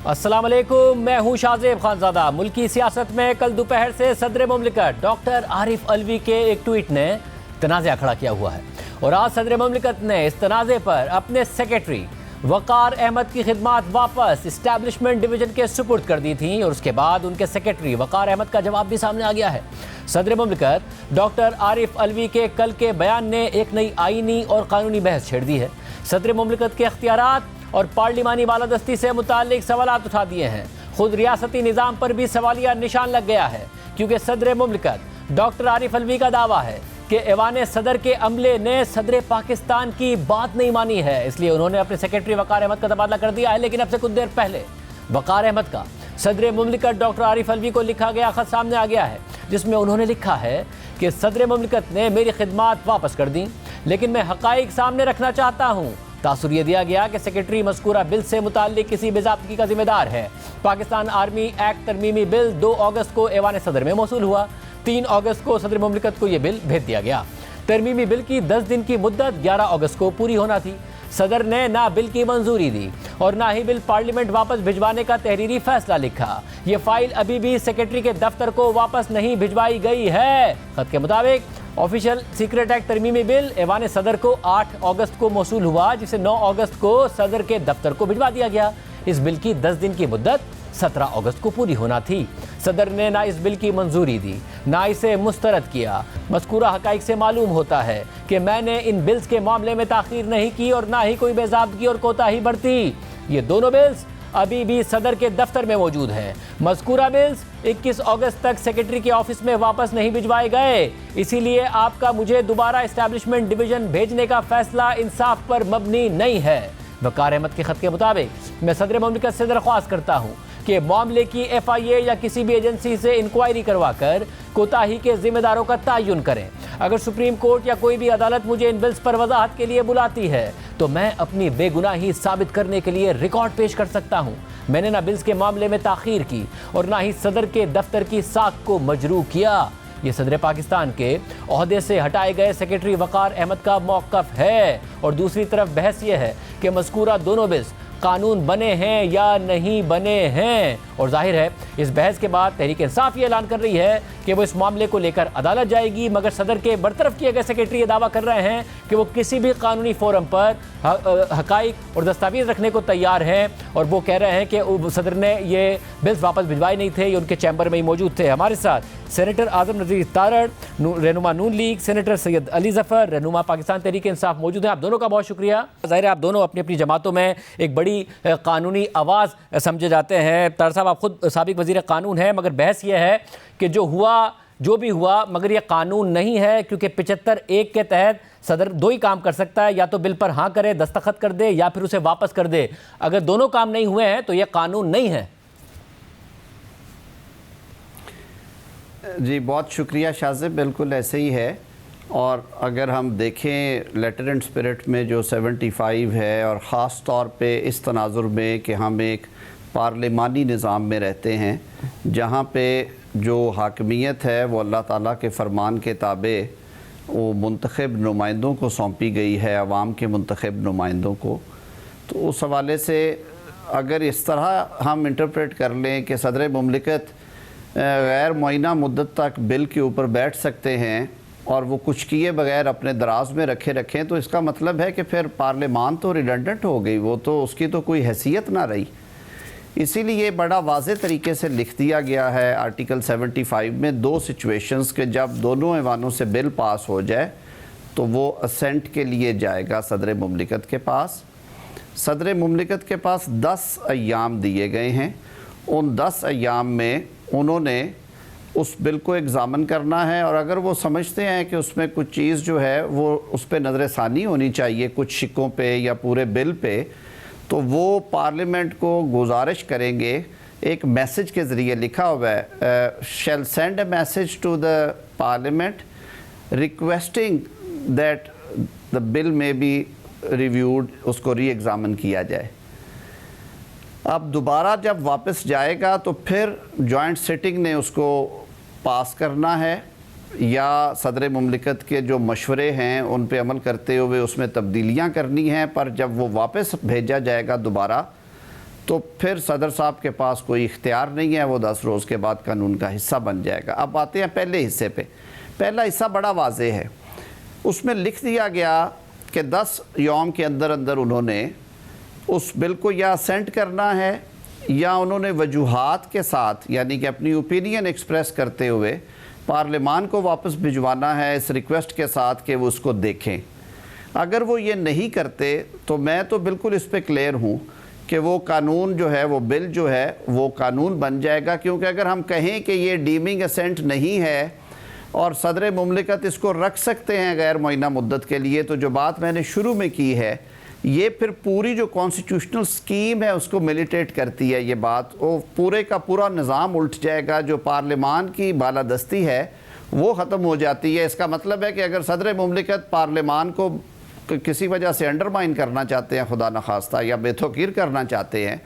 अस्सलाम वालेकुम, मैं हूं शाहजेब खानजादा। मुल्की सियासत में कल दोपहर से सदर मुमलिकत डॉक्टर आरिफ अलवी के एक ट्वीट ने तनाज़ा खड़ा किया हुआ है और आज सदर मुमलिकत ने इस तनाज़े पर अपने सेक्रेटरी वकार अहमद की खिदमात वापस इस्टेब्लिशमेंट डिवीजन के सुपुर्द कर दी थी और उसके बाद उनके सेक्रेटरी वकार अहमद का जवाब भी सामने आ गया है। सदर मुमलिकत डॉक्टर आरिफ अलवी के कल के बयान ने एक नई आईनी और कानूनी बहस छेड़ दी है। सदर मुमलिकत के अख्तियारात और पार्लिमानी बालादस्ती से मुताल्लिक सवालात उठा दिए हैं। खुद रियासती निज़ाम पर भी सवालिया निशान लग गया है क्योंकि सदर मुमलिकत डॉक्टर आरिफ अलवी का दावा है कि ऐवान सदर के अमले ने सदर पाकिस्तान की बात नहीं मानी है, इसलिए उन्होंने अपने सेक्रेटरी वकार अहमद का तबादला कर दिया है। लेकिन अब से कुछ देर पहले वकार अहमद का सदर मुमलिकत डॉक्टर आरिफ अलवी को लिखा गया खत सामने आ गया है, जिसमें उन्होंने लिखा है कि सदर मुमलिकत ने मेरी खिदमात वापस कर दी, लेकिन मैं हक़ाइक़ सामने रखना चाहता हूँ। तासुर यह दिया गया कि सेक्रेटरी मज़कूरा बिल से मुताल्लिक किसी बेज़ाब्तगी का जिम्मेदार है। पाकिस्तान आर्मी एक्ट तरमीमी बिल 2 अगस्त को ऐवान सदर में मौसूल हुआ। 3 अगस्त को सदर मुमलिकत को यह बिल भेज दिया गया। तरमीमी बिल की 10 दिन की मुद्दत 11 अगस्त को पूरी होना थी। सदर ने ना बिल की मंजूरी दी और ना ही बिल पार्लियामेंट वापस भिजवाने का तहरीरी फैसला लिखा। ये फाइल अभी भी सेक्रेटरी के दफ्तर को वापस नहीं भिजवाई गई है। खत के मुताबिक ऑफिशियल सीक्रेट एक्ट तरमीमी बिल ऐवान सदर को 8 अगस्त को मौसूल हुआ, जिसे 9 अगस्त को सदर के दफ्तर को भिजवा दिया गया। इस बिल की 10 दिन की मुद्दत 17 अगस्त को पूरी होना थी। सदर ने ना इस बिल की मंजूरी दी, ना इसे मुस्तरद किया। मज़कूरा हक़ाइक़ से मालूम होता है कि मैंने इन बिल्स के मामले में ताख़ीर नहीं की और ना ही कोई बेज़ाब्तगी और कोताही बरती। ये दोनों बिल्स अभी भी सदर के दफ्तर में मौजूद हैं। मज़कूरा बिल्स 21 अगस्त तक सेक्रेटरी के ऑफिस में वापस नहीं भिजवाए गए, इसीलिए आपका मुझे दोबारा इस्टेब्लिशमेंट डिवीजन भेजने का फैसला इंसाफ पर मबनी नहीं है। वकार अहमद के खत के मुताबिक मैं सदर मुमलिकत से दरख्वास्त करता हूँ कि मामले की FIA या किसी भी एजेंसी से इंक्वायरी करवा कर कोताही के जिम्मेदारों का तयन करें। अगर सुप्रीम कोर्ट या कोई भी अदालत मुझे इन बिल्स पर वजाहत के लिए बुलाती है तो मैं अपनी बेगुनाही साबित करने के लिए रिकॉर्ड पेश कर सकता हूँ। मैंने ना बिल्स के मामले में ताख़ीर की और ना ही सदर के दफ्तर की साख को मजरू किया। ये सदर पाकिस्तान के ओहदे से हटाए गए सेक्रेटरी वकार अहमद का मौक़िफ़ है और दूसरी तरफ बहस यह है कि मज़कूरा दोनों बिल्स कानून बने हैं या नहीं बने हैं। और जाहिर है इस बहस के बाद तहरीक इंसाफ ये ऐलान कर रही है कि वो इस मामले को लेकर अदालत जाएगी, मगर सदर के बरतरफ किए गए सेक्रेटरी ये दावा कर रहे हैं कि वो किसी भी कानूनी फोरम पर हक़ाइक़ और दस्तावेज़ रखने को तैयार हैं और वो कह रहे हैं कि सदर ने ये बिल्स वापस भिजवाए नहीं थे, ये उनके चैम्बर में ही मौजूद थे। हमारे साथ सेनेटर आज़म नज़ीर तारड़, रहनुमा नून लीग, सेनेटर सैयद अली ज़फ़र, रहनुमा पाकिस्तान तहरीक इंसाफ मौजूद हैं। आप दोनों का बहुत शुक्रिया। ज़ाहिर है आप दोनों अपनी अपनी जमातों में एक बड़ी कानूनी आवाज़ समझे जाते हैं। तारड़ साहब आप खुद साबिक वज़ीर कानून हैं, मगर बहस ये है कि जो भी हुआ मगर ये कानून नहीं है, क्योंकि 75(1) के तहत सदर 2 ही काम कर सकता है, या तो बिल पर हाँ करे, दस्तखत कर दे, या फिर उसे वापस कर दे। अगर दोनों काम नहीं हुए हैं तो ये कानून नहीं है। जी बहुत शुक्रिया शाहज़ेब, बिल्कुल ऐसे ही है। और अगर हम देखें लेटर एंड स्पिरिट में जो 75 है और ख़ास तौर पे इस तनाजुर में कि हम एक पार्लिमानी निज़ाम में रहते हैं जहाँ पे जो हाकमियत है वो अल्लाह ताला के फ़रमान के ताबे वो मुंतखब नुमाइंदों को सौंपी गई है, अवाम के मुंतखब नुमाइंदों को, तो उस हवाले से अगर इस तरह हम इंटरप्रेट कर लें कि सदर मुमलिकत गैर मुअय्यना मुद्दत तक बिल के ऊपर बैठ सकते हैं और वो कुछ किए बगैर अपने दराज में रखें, तो इसका मतलब है कि फिर पार्लियामान तो रिडंडेंट हो गई, वो तो उसकी तो कोई हैसियत ना रही। इसीलिए बड़ा वाज़े तरीके से लिख दिया गया है आर्टिकल 75 में 2 सिचुएशंस के जब दोनों ऐवानों से बिल पास हो जाए तो वो असेंट के लिए जाएगा सदर मुमलिकत के पास। सदर मुमलिकत के पास 10 अय्याम दिए गए हैं। उन 10 अय्याम में उन्होंने उस बिल को एग्ज़ामिन करना है और अगर वो समझते हैं कि उसमें कुछ चीज़ जो है वो उस पर नज़रसानी होनी चाहिए कुछ शिकों पे या पूरे बिल पे, तो वो पार्लियामेंट को गुजारिश करेंगे। एक मैसेज के ज़रिए लिखा हुआ है, shall send a message to the parliament requesting that the bill may be reviewed, उसको री एग्ज़ामिन किया जाए। अब दोबारा जब वापस जाएगा तो फिर जॉइंट सिटिंग ने उसको पास करना है या सदर मुमलिकत के जो मशवरे हैं उन पे अमल करते हुए उसमें तब्दीलियां करनी हैं। पर जब वो वापस भेजा जाएगा दोबारा तो फिर सदर साहब के पास कोई इख्तियार नहीं है, वो 10 रोज़ के बाद कानून का हिस्सा बन जाएगा। अब आते हैं पहले हिस्से पे। पहला हिस्सा बड़ा वाज़ेह है, उसमें लिख दिया गया कि 10 यौम के अंदर अंदर उन्होंने उस बिल को या असेंट करना है या उन्होंने वजूहात के साथ, यानी कि अपनी ओपिनियन एक्सप्रेस करते हुए पार्लियामान को वापस भिजवाना है इस रिक्वेस्ट के साथ कि वो उसको देखें। अगर वो ये नहीं करते तो मैं तो बिल्कुल इस पे क्लियर हूँ कि वो कानून जो है, वो बिल जो है वो कानून बन जाएगा। क्योंकि अगर हम कहें कि ये डीमिंग असेंट नहीं है और सदर मुमलिकत इसको रख सकते हैं गैर मुअय्यना मुद्दत के लिए, तो जो बात मैंने शुरू में की है, ये फिर पूरी जो कॉन्स्टिट्यूशनल स्कीम है उसको मिलिटेट करती है। ये बात, वो पूरे का पूरा निज़ाम उल्ट जाएगा। जो पार्लियामान की बालादस्ती है वो ख़त्म हो जाती है। इसका मतलब है कि अगर सदर मुमलिकत पार्लियामान को किसी वजह से अंडरमाइन करना चाहते हैं, खुदा न खास्ता, या बेतौकीर करना चाहते हैं,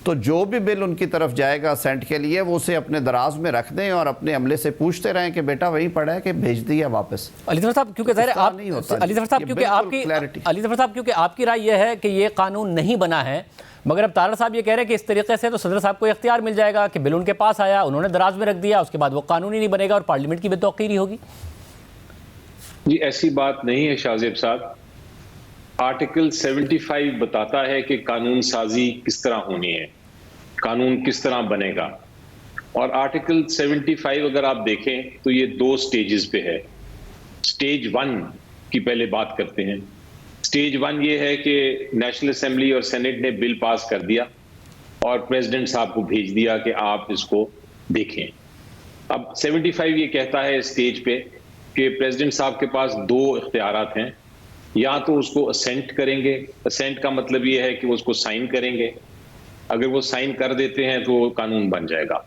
तो जो भी बिल उनकी तरफ जाएगा असेंट के लिए, वो उसे अपने दराज में रख दें और अपने अमले से पूछते रहें कि बेटा वहीं पड़ा है कि भेज दिया वापस। अली ज़फ़र साहब, क्योंकि ज़ाहिर आप नहीं होता अली ज़फ़र साहब, क्योंकि आपकी राय यह है कि ये कानून नहीं बना है, मगर अब तारड़ साहब ये कह रहे हैं कि इस तरीके से तो सदर साहब को इख्तियार मिल जाएगा कि बिल उनके पास आया, उन्होंने दराज में रख दिया, उसके बाद वो कानून ही नहीं बनेगा और पार्लियामेंट की बेतौकीरी होगी। जी ऐसी बात नहीं है शाहजेब साहब। आर्टिकल 75 बताता है कि कानून साजी किस तरह होनी है, कानून किस तरह बनेगा। और आर्टिकल 75 अगर आप देखें तो ये 2 स्टेजेस पे है। स्टेज 1 की पहले बात करते हैं। स्टेज 1 ये है कि नेशनल असेंबली और सेनेट ने बिल पास कर दिया और प्रेसिडेंट साहब को भेज दिया कि आप इसको देखें। अब 75 ये कहता है स्टेज पे कि प्रेसिडेंट साहब के पास 2 इख्तियारात हैं, या तो उसको असेंट करेंगे, असेंट का मतलब ये है कि वो उसको साइन करेंगे, अगर वो साइन कर देते हैं तो वो कानून बन जाएगा,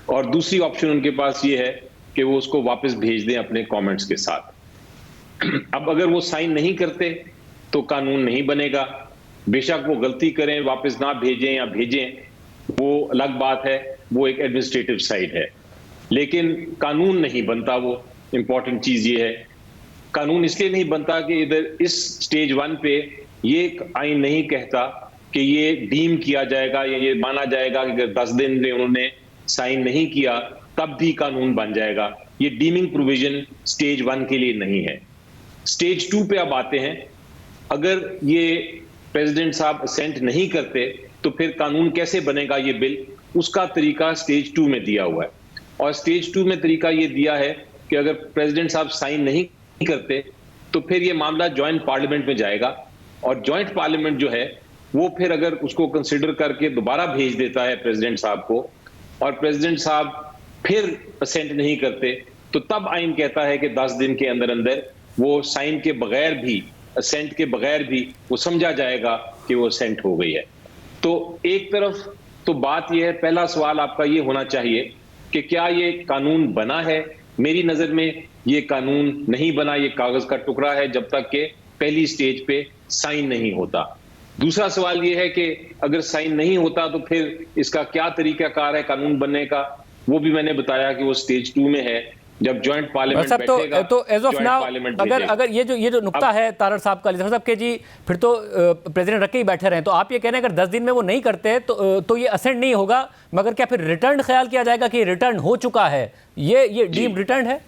और दूसरी ऑप्शन उनके पास ये है कि वो उसको वापस भेज दें अपने कमेंट्स के साथ। अब अगर वो साइन नहीं करते तो कानून नहीं बनेगा। बेशक वो गलती करें, वापस ना भेजें या भेजें, वो अलग बात है, वो एक एडमिनिस्ट्रेटिव साइड है, लेकिन कानून नहीं बनता। वो इंपॉर्टेंट चीज ये है, कानून इसलिए नहीं बनता कि इधर इस स्टेज 1 पे ये आइन नहीं कहता कि ये डीम किया जाएगा या ये माना जाएगा कि अगर 10 दिन में उन्होंने साइन नहीं किया तब भी कानून बन जाएगा। ये डीमिंग प्रोविजन स्टेज 1 के लिए नहीं है। स्टेज 2 पे अब आते हैं। अगर ये प्रेसिडेंट साहब असेंट नहीं करते तो फिर कानून कैसे बनेगा ये बिल, उसका तरीका स्टेज 2 में दिया हुआ है। और स्टेज 2 में तरीका ये दिया है कि अगर प्रेसिडेंट साहब साइन नहीं करते तो फिर ये मामला ज्वाइंट पार्लियामेंट में जाएगा, और ज्वाइंट पार्लियामेंट जो है वो फिर अगर उसको कंसिडर करके दोबारा भेज देता है प्रेसिडेंट साहब को, और प्रेसिडेंट साहब फिर असेंट नहीं करते, तो तब आइन कहता है कि 10 दिन के अंदर अंदर वो साइन के बगैर भी, असेंट के बगैर भी वो समझा जाएगा कि वो असेंट हो गई है। तो एक तरफ तो बात यह है, पहला सवाल आपका ये होना चाहिए कि क्या ये कानून बना है। मेरी नजर में ये कानून नहीं बना, ये कागज का टुकड़ा है जब तक कि पहली स्टेज पे साइन नहीं होता। दूसरा सवाल ये है कि अगर साइन नहीं होता तो फिर इसका क्या तरीकाकार है कानून बनने का, वो भी मैंने बताया कि वो स्टेज 2 में है, जब ज्वाइंट पार्लियामेंट बैठेगा। तो एज ऑफ नाउ अगर ये जो नुक्ता है तारड़ साहब का, साहब के जी, फिर तो प्रेसिडेंट रख के ही बैठे रहे, तो आप ये कह रहे हैं अगर 10 दिन में वो नहीं करते तो ये असेंट नहीं होगा, मगर क्या फिर रिटर्न ख्याल किया जाएगा कि रिटर्न हो चुका है, ये डीम रिटर्न है?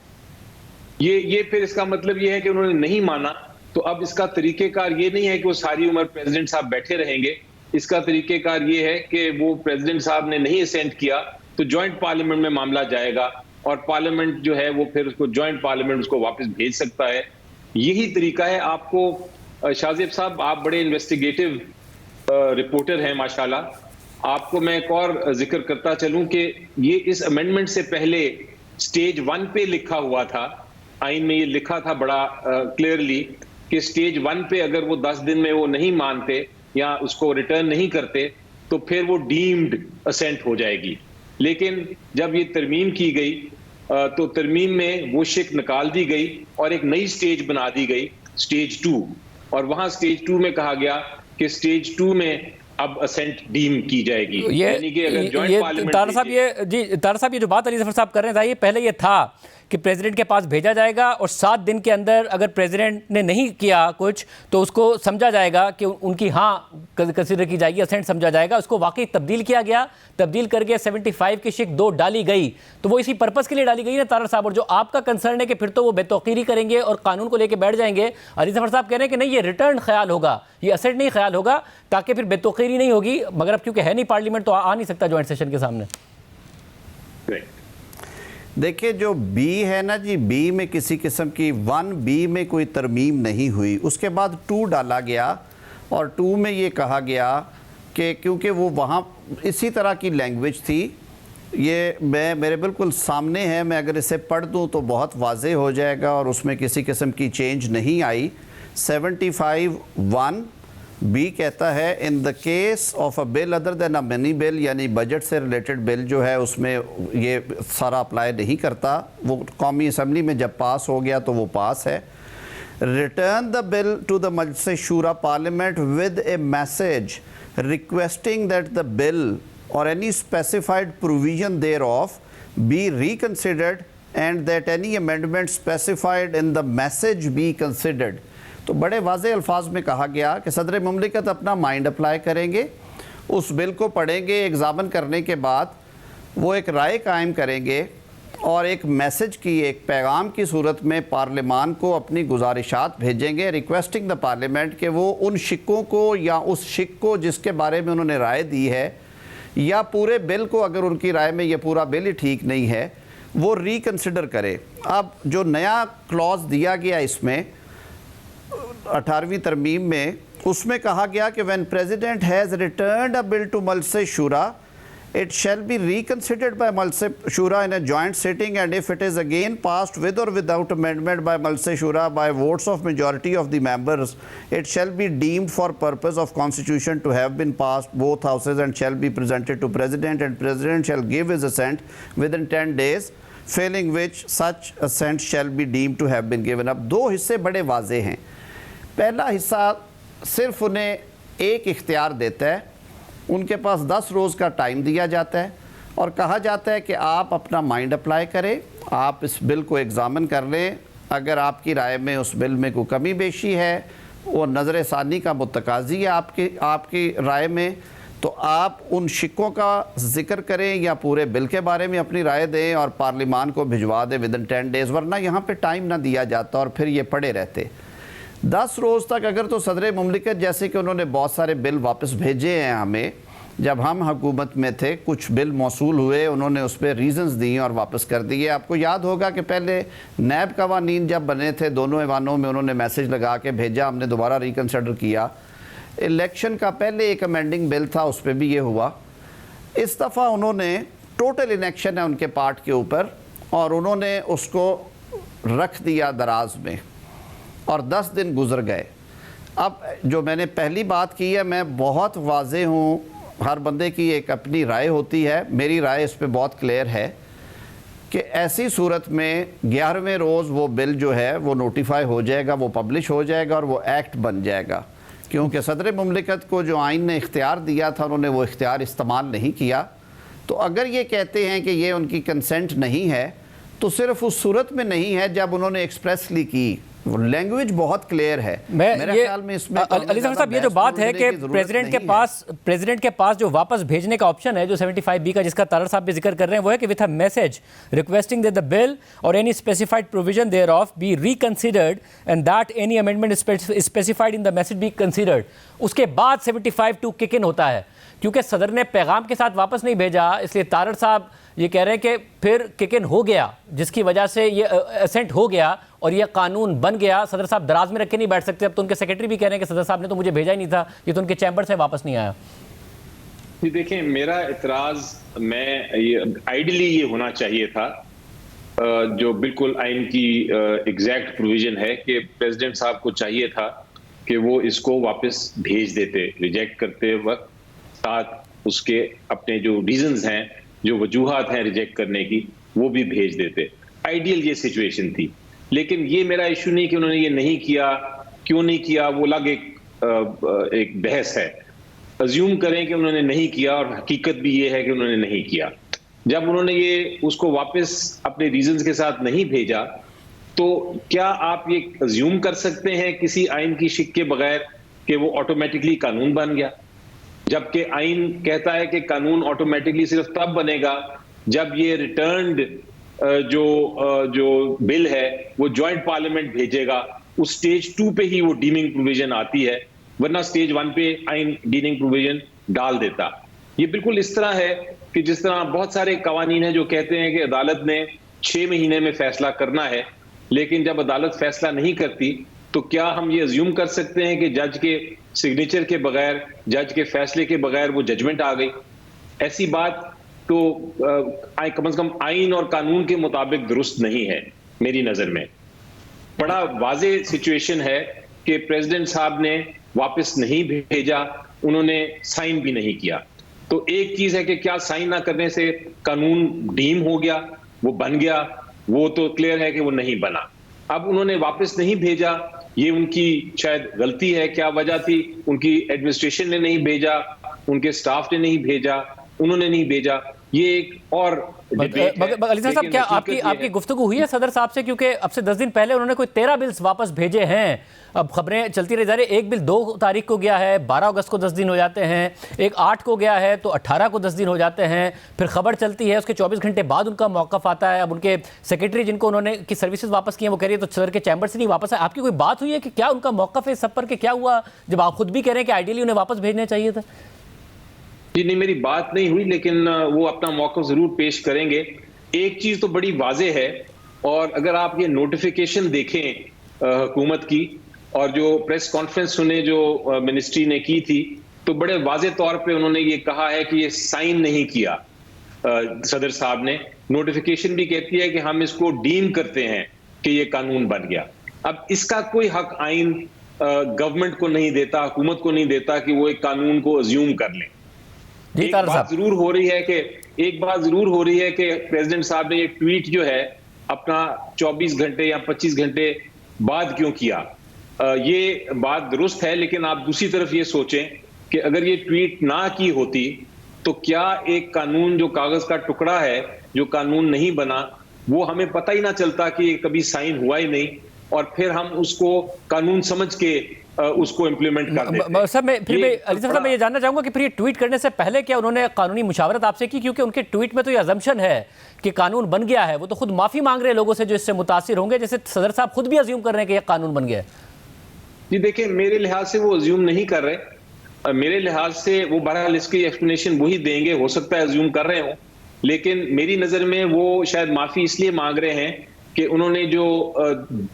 ये फिर इसका मतलब ये है कि उन्होंने नहीं माना, तो अब इसका तरीकेकार ये नहीं है कि वो सारी उम्र प्रेसिडेंट साहब बैठे रहेंगे। इसका तरीकेकार ये है कि वो प्रेसिडेंट साहब ने नहीं असेंट किया तो ज्वाइंट पार्लियामेंट में मामला जाएगा, और पार्लियामेंट जो है वो फिर उसको ज्वाइंट पार्लियामेंट उसको वापस भेज सकता है। यही तरीका है। आपको शाहजेब साहब, आप बड़े इन्वेस्टिगेटिव रिपोर्टर हैं माशाल्लाह। आपको मैं एक और जिक्र करता चलूं कि ये इस अमेंडमेंट से पहले स्टेज 1 पे लिखा हुआ था, आइन में ये लिखा था बड़ा क्लियरली कि स्टेज 1 पे अगर वो 10 दिन में वो नहीं मानते या उसको रिटर्न नहीं करते तो फिर वो डीम्ड असेंट हो जाएगी। लेकिन जब ये तरमीम की गई तो तरमीम में वो शिक निकाल दी गई और एक नई स्टेज बना दी गई, स्टेज 2, और वहां स्टेज 2 में कहा गया कि स्टेज 2 में अब असेंट डीम की जाएगी। यानी कि अगर जॉइंट पार्लियामेंट तारड़ साहब ये जो बात अली ज़फ़र साहब कर रहे हैं, ये पहले ये था कि प्रेसिडेंट के पास भेजा जाएगा और 7 दिन के अंदर अगर प्रेसिडेंट ने नहीं किया कुछ तो उसको समझा जाएगा कि उनकी हाँ कंसीडर की जाएगी, असेंट समझा जाएगा। उसको वाकई तब्दील किया गया, तब्दील करके 75 की शिक 2 डाली गई, तो वो इसी पर्पस के लिए डाली गई ना तारड़ साहब। और जो आपका कंसर्न है कि फिर तो वो बेतौकीरी करेंगे और कानून को लेकर बैठ जाएंगे, अली जफर साहब कह रहे हैं कि नहीं, ये रिटर्न ख्याल होगा, ये असेंट नहीं ख्याल होगा, ताकि फिर बेतौकीरी नहीं होगी। मगर अब क्योंकि है नहीं पार्लियामेंट तो आ नहीं सकता ज्वाइंट सेशन के सामने। देखिए जो बी है ना जी, बी में किसी किस्म की 1B में कोई तरमीम नहीं हुई, उसके बाद 2 डाला गया और 2 में ये कहा गया कि क्योंकि वो वहाँ इसी तरह की लैंग्वेज थी, ये मेरे बिल्कुल सामने है, मैं अगर इसे पढ़ दूँ तो बहुत वाज़ेह हो जाएगा और उसमें किसी किस्म की चेंज नहीं आई। 75(1) बी कहता है in the case of a bill other than a money bill, यानी बजट से रिलेटेड बिल जो है उसमें ये सारा अप्लाई नहीं करता, वो कौमी असम्बली में जब पास हो गया तो वो पास है। Return the bill to the Majlis Shura parliament with a message requesting that the bill or any specified provision thereof be reconsidered and that any amendment specified in the message be considered। तो बड़े वाज़े अल्फाज में कहा गया कि सदर मुमलिकत अपना माइंड अप्लाई करेंगे, उस बिल को पढ़ेंगे, एग्ज़ामिन करने के बाद वो एक राय कायम करेंगे और एक मैसेज की, एक पैगाम की सूरत में पार्लियामान को अपनी गुजारिशात भेजेंगे, रिक्वेस्टिंग द पार्लियामेंट कि वो उन शिक्कों को या उस शिक को जिसके बारे में उन्होंने राय दी है या पूरे बिल को, अगर उनकी राय में ये पूरा बिल ही ठीक नहीं है, वो रिकंसिडर करे। अब जो नया क्लॉज दिया गया इसमें 18वीं तरमीम में, उसमें कहा गया कि when president has returned a bill to Majlis Shura it shall be reconsidered by Majlis Shura in a joint sitting, and if it is again passed with or without amendment by Majlis Shura by votes of majority of the members, it shall be deemed for purpose of constitution to have been passed both houses and shall be presented to President, and President shall give his assent within 10 days, failing which such assent shall be deemed to have been given up। 2 हिस्से बड़े वाजे हैं। पहला हिस्सा सिर्फ उन्हें एक इख्तियार देता है, उनके पास 10 रोज़ का टाइम दिया जाता है और कहा जाता है कि आप अपना माइंड अप्लाई करें, आप इस बिल को एग्ज़ामिन कर लें, अगर आपकी राय में उस बिल में कोई कमी बेशी है, वो नज़र सानी का मुतकाज़ी है आपकी राय में, तो आप उन शिक्कों का जिक्र करें या पूरे बिल के बारे में अपनी राय दें और पार्लियामान को भिजवा दें विदिन 10 डेज़, वरना यहाँ पर टाइम ना दिया जाता और फिर ये पड़े रहते 10 रोज़ तक। अगर तो सदर मुमलिकत, जैसे कि उन्होंने बहुत सारे बिल वापस भेजे हैं हमें, जब हम हुकूमत में थे कुछ बिल मौसूल हुए, उन्होंने उस पर रीज़न्स दिए और वापस कर दिए। आपको याद होगा कि पहले नैब कवानीन जब बने थे, दोनों ऐवानों में उन्होंने मैसेज लगा के भेजा, हमने दोबारा रिकन्सिडर किया। इलेक्शन का पहले एक अमेंडिंग बिल था, उस पर भी ये हुआ। इस दफ़ा उन्होंने टोटल इलेक्शन है उनके पार्ट के ऊपर और उन्होंने उसको रख दिया दराज में और 10 दिन गुजर गए। अब जो मैंने पहली बात की है, मैं बहुत वाज़े हूँ, हर बंदे की एक अपनी राय होती है, मेरी राय इस पे बहुत क्लियर है कि ऐसी सूरत में 11वें रोज़ वो बिल जो है वो नोटिफाई हो जाएगा, वो पब्लिश हो जाएगा और वो एक्ट बन जाएगा, क्योंकि सदर मुमलिकत को जो आइन ने इख्तियार दिया था उन्होंने वो इख्तियार इस्तेमाल नहीं किया। तो अगर ये कहते हैं कि ये उनकी कंसेंट नहीं है, तो सिर्फ उस सूरत में नहीं है जब उन्होंने एक्सप्रेसली की, लैंग्वेज बहुत क्लियर है। मेरे ख्याल में इसमें अली जफर साहब, ये जो बात है कि प्रेसिडेंट के पास जो वापस भेजने का ऑप्शन है, जो 75B का, जिसका तारड़ साहब भी जिक्र कर रहे हैं, वो है कि with a message requesting that the bill or any specified provision thereof be reconsidered and that any amendment specified in the message be considered. उसके बाद 75(2) किक इन होता है। क्योंकि सदर ने पैगाम के साथ वापस नहीं भेजा, इसलिए तारड़ साहब ये कह रहे हैं कि फिर किक इन हो गया, जिसकी वजह से ये असेंट हो गया और ये कानून बन गया। सदर साहब दराज में रख के नहीं बैठ सकते। अब तो उनके सेक्रेटरी भी कह रहे हैं कि सदर साहब ने तो मुझे भेजा ही नहीं था, ये तो उनके चैम्बर से वापस नहीं आया। जी देखिए, मेरा इतराज आइडियली ये होना चाहिए था, जो बिल्कुल आइन की एग्जैक्ट प्रोविजन है कि प्रेसिडेंट साहब को चाहिए था कि वो इसको वापस भेज देते, रिजेक्ट करते वक्त साथ उसके अपने जो रीजंस हैं, जो वजूहात हैं रिजेक्ट करने की, वो भी भेज देते। आइडियल ये सिचुएशन थी। लेकिन ये मेरा इशू नहीं कि उन्होंने ये नहीं किया, क्यों नहीं किया, वो अलग एक बहस है। अज्यूम करें कि उन्होंने नहीं किया और हकीकत भी ये है कि उन्होंने नहीं किया। जब उन्होंने ये उसको वापस अपने रीजंस के साथ नहीं भेजा, तो क्या आप ये अज्यूम कर सकते हैं किसी आइन की शिक के बगैर कि वो ऑटोमेटिकली कानून बन गया? जबकि आइन कहता है कि कानून ऑटोमेटिकली सिर्फ तब बनेगा जब ये रिटर्न्ड जो बिल है वो जॉइंट पार्लियामेंट भेजेगा, उस स्टेज 2 पे ही वो डीमिंग प्रोविजन आती है, वरना स्टेज 1 पे आइन डीमिंग प्रोविजन डाल देता। ये बिल्कुल इस तरह है कि जिस तरह बहुत सारे कवानीन हैं जो कहते हैं कि अदालत ने 6 महीने में फैसला करना है, लेकिन जब अदालत फैसला नहीं करती तो क्या हम ये अज्यूम कर सकते हैं कि जज के सिग्नेचर के बगैर, जज के फैसले के बगैर वो जजमेंट आ गई? ऐसी बात तो कम से कम आइन और कानून के मुताबिक दुरुस्त नहीं है मेरी नजर में। बड़ा वाजे सिचुएशन है कि प्रेसिडेंट साहब ने वापस नहीं भेजा, उन्होंने साइन भी नहीं किया। तो एक चीज है कि क्या साइन ना करने से कानून डीम हो गया, वो बन गया, वो तो क्लियर है कि वो नहीं बना। अब उन्होंने वापस नहीं भेजा, ये उनकी शायद गलती है। क्या वजह थी? उनकी एडमिनिस्ट्रेशन ने नहीं भेजा, उनके स्टाफ ने नहीं भेजा, उन्होंने नहीं भेजा, ये एक और अली साहब, क्या आपकी गुफ्तगू हुई है सदर साहब से? क्योंकि अब से 10 दिन पहले उन्होंने कोई 13 बिल्स वापस भेजे हैं। अब खबरें चलती रही जा रही, एक बिल 2 तारीख को गया है, 12 अगस्त को 10 दिन हो जाते हैं, एक 8 को गया है तो 18 को 10 दिन हो जाते हैं, फिर खबर चलती है उसके 24 घंटे बाद उनका मौक़िफ़ आता है। अब उनके सेक्रेटरी जिनको उन्होंने की सर्विसेज वापस की हैं वो कह रही है तो सदर के चैम्बर से नहीं वापस है। आपकी कोई बात हुई है कि क्या उनका मौक़िफ़ है सब पर, कि क्या हुआ, जब आप खुद भी कह रहे हैं कि आइडियली उन्हें वापस भेजने चाहिए था? जी नहीं, मेरी बात नहीं हुई, लेकिन वो अपना मौक़िफ़ जरूर पेश करेंगे। एक चीज तो बड़ी वाजे है, और अगर आप ये नोटिफिकेशन देखें हुकूमत की और जो प्रेस कॉन्फ्रेंस सुने जो मिनिस्ट्री ने की थी, तो बड़े वाजे तौर पे उन्होंने ये कहा है कि ये साइन नहीं किया सदर साहब ने। नोटिफिकेशन भी कहती है कि हम इसको डीम करते हैं कि ये कानून बन गया। अब इसका कोई हक आइन गवर्नमेंट को नहीं देता, हुकूमत को नहीं देता कि वो एक कानून को अज्यूम कर लें। एक बात जरूर हो रही है कि प्रेसिडेंट साहब ने ये ट्वीट जो है अपना 24 घंटे या 25 घंटे बाद क्यों किया, ये बात दुरुस्त है। लेकिन आप दूसरी तरफ ये सोचें कि अगर ये ट्वीट ना की होती तो क्या एक कानून जो कागज का टुकड़ा है, जो कानून नहीं बना, वो हमें पता ही ना चलता कि कभी साइन हुआ ही नहीं, और फिर हम उसको कानून समझ के उसको इंप्लीमेंट कर देते। सर अली साहब मैं ये जानना चाहूंगा कि फिर ये ट्वीट करने से पहले क्या उन्होंने कानूनी मुशावरत आपसे की? क्योंकि उनके ट्वीट में तो ये अजम्पशन है कि कानून बन गया है, वो तो खुद माफी मांग रहे हैं लोगों से जो इससे मुतासिर होंगे, जैसे सदर साहब खुद भी अज्यूम कर रहे हैं कि ये कानून बन गया है। जी देखिए, मेरे लिहाज से वो अज्यूम नहीं कर रहे, मेरे लिहाज से वो बहरहाल इसकी एक्सप्लेनेशन वही देंगे, हो सकता है अज्यूम कर रहे हो, लेकिन मेरी नजर में वो शायद माफी इसलिए मांग रहे हैं कि उन्होंने जो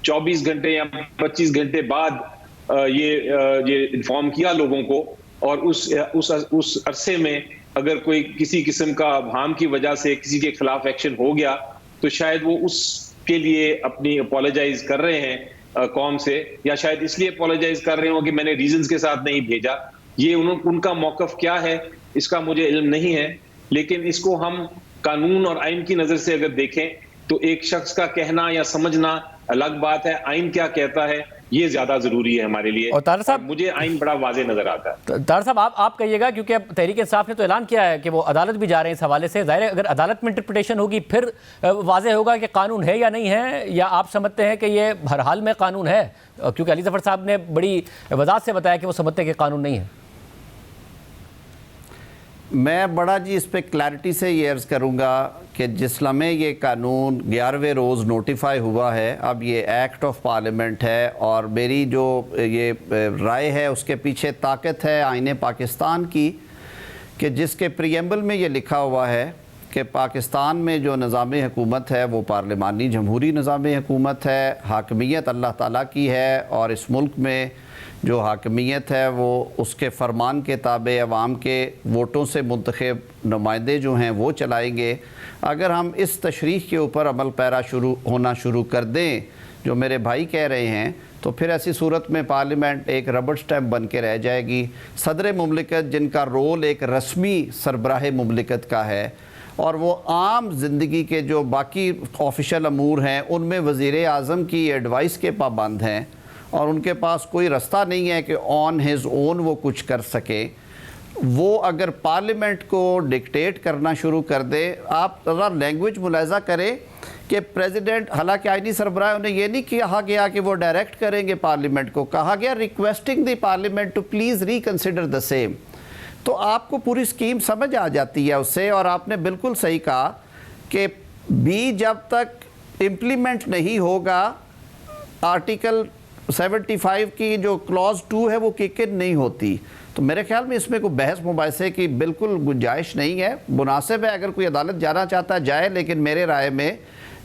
24 घंटे या 25 घंटे बाद ये इन्फॉर्म किया लोगों को, और उस अरसे में अगर कोई किसी किस्म का अबहाम की वजह से किसी के खिलाफ एक्शन हो गया तो शायद वो उसके लिए अपनी अपोलोजाइज कर रहे हैं कौम से, या शायद इसलिए अपोलोजाइज कर रहे हो कि मैंने रीजंस के साथ नहीं भेजा। ये उनका मौकफ क्या है इसका मुझे इल्म नहीं है, लेकिन इसको हम कानून और आइन की नजर से अगर देखें तो एक शख्स का कहना या समझना अलग बात है, आइन क्या कहता है ये ज्यादा जरूरी है हमारे लिए। और तार साहब, मुझे आइन बड़ा वाजे नजर आता है। तार साहब आप कहिएगा, क्योंकि अब तहरीक इंसाफ ने तो ऐलान किया है कि वो अदालत भी जा रहे हैं इस हवाले से। जाहिर है अगर अदालत में इंटरप्रिटेशन होगी फिर वाजे होगा कि कानून है या नहीं है, या आप समझते हैं कि ये हर हाल में कानून है? क्योंकि अली जफर साहब ने बड़ी वजाहत से बताया कि वो समझते हैं कि कानून नहीं है। मैं बड़ा जी इस पर क्लैरिटी से ये अर्ज़ करूँगा कि जिस लम्हे ये कानून 11वें रोज़ नोटिफाई हुआ है, अब ये एक्ट ऑफ पार्लियामेंट है, और मेरी जो ये राय है उसके पीछे ताकत है आईने पाकिस्तान की, कि जिसके प्रीएम्बल में ये लिखा हुआ है कि पाकिस्तान में जो निज़ाम हुकूमत है वो पार्लिमानी जमहूरी निज़ाम हुकूमत है, हाकमियत अल्लाह ताला की है, और इस मुल्क में जो हाकमियत है वो उसके फरमान के ताबे अवाम के वोटों से मुंतखब नुमाइंदे जो हैं वो चलाएंगे। अगर हम इस तशरीह के ऊपर अमल पैरा होना शुरू कर दें जो मेरे भाई कह रहे हैं, तो फिर ऐसी सूरत में पार्लियामेंट एक रबड़ स्टैम्प बन के रह जाएगी। सदर मुमलिकत जिनका रोल एक रस्मी सरबराह मुमलिकत का है, और वो आम ज़िंदगी के जो बाकी ऑफिशियल अमूर हैं उनमें वज़ीर आज़म की एडवाइस के पाबंद हैं, और उनके पास कोई रास्ता नहीं है कि ऑन हिज ओन वो कुछ कर सके। वो अगर पार्लियामेंट को डिक्टेट करना शुरू कर दे, आप ज़रा लैंग्वेज मुलाहिजा करें कि प्रेसिडेंट, हालांकि आईनी सरबराह ने ये नहीं कहा गया कि वो डायरेक्ट करेंगे पार्लियामेंट को, कहा गया requesting the parliament to please reconsider the same. तो आपको पूरी स्कीम समझ आ जाती है उससे। और आपने बिल्कुल सही कहा कि बी जब तक इम्प्लीमेंट नहीं होगा, आर्टिकल 75 की जो क्लॉज 2 है वो किक इन नहीं होती। तो मेरे ख्याल में इसमें कोई बहस मुबाहिसे की बिल्कुल गुंजाइश नहीं है। मुनासिब है अगर कोई अदालत जाना चाहता है जाए, लेकिन मेरे राय में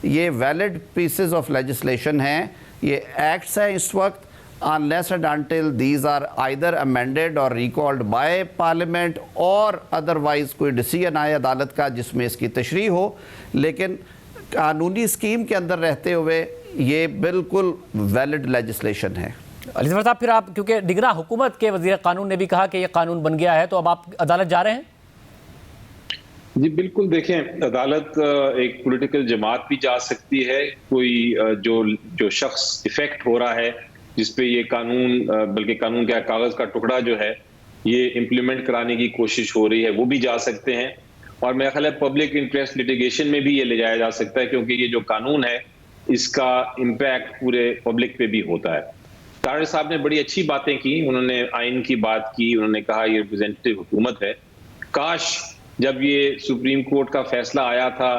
ये वैलिड पीसेस ऑफ लेजिस्लेशन हैं, ये एक्ट्स हैं इस वक्त, unless and until these are either amended or recalled by parliament और otherwise कोई डिसीजन आए अदालत का जिसमें इसकी तशरीह हो। लेकिन कानूनी स्कीम के अंदर रहते हुए ये बिल्कुल वैलिड लेजिस्लेशन है। अली ज़फ़र साहब, फिर आप, क्योंकि निगरां हुकूमत के वज़ीर कानून ने भी कहा कि ये कानून बन गया है, तो अब आप अदालत जा रहे हैं? जी बिल्कुल, देखें, अदालत एक पॉलिटिकल जमात भी जा सकती है, कोई जो शख्स इफेक्ट हो रहा है जिस पे ये कानून, बल्कि कानून का कागज का टुकड़ा जो है ये इम्प्लीमेंट कराने की कोशिश हो रही है, वो भी जा सकते हैं। और मेरा ख्याल है पब्लिक इंटरेस्ट लिटिगेशन में भी ये ले जाया जा सकता है, क्योंकि ये जो कानून है इसका इम्पैक्ट पूरे पब्लिक पे भी होता है। तारिक साहब ने बड़ी अच्छी बातें की, उन्होंने आइन की बात की, उन्होंने कहा ये रिप्रेजेंटेटिव हुकूमत है। काश जब ये सुप्रीम कोर्ट का फैसला आया था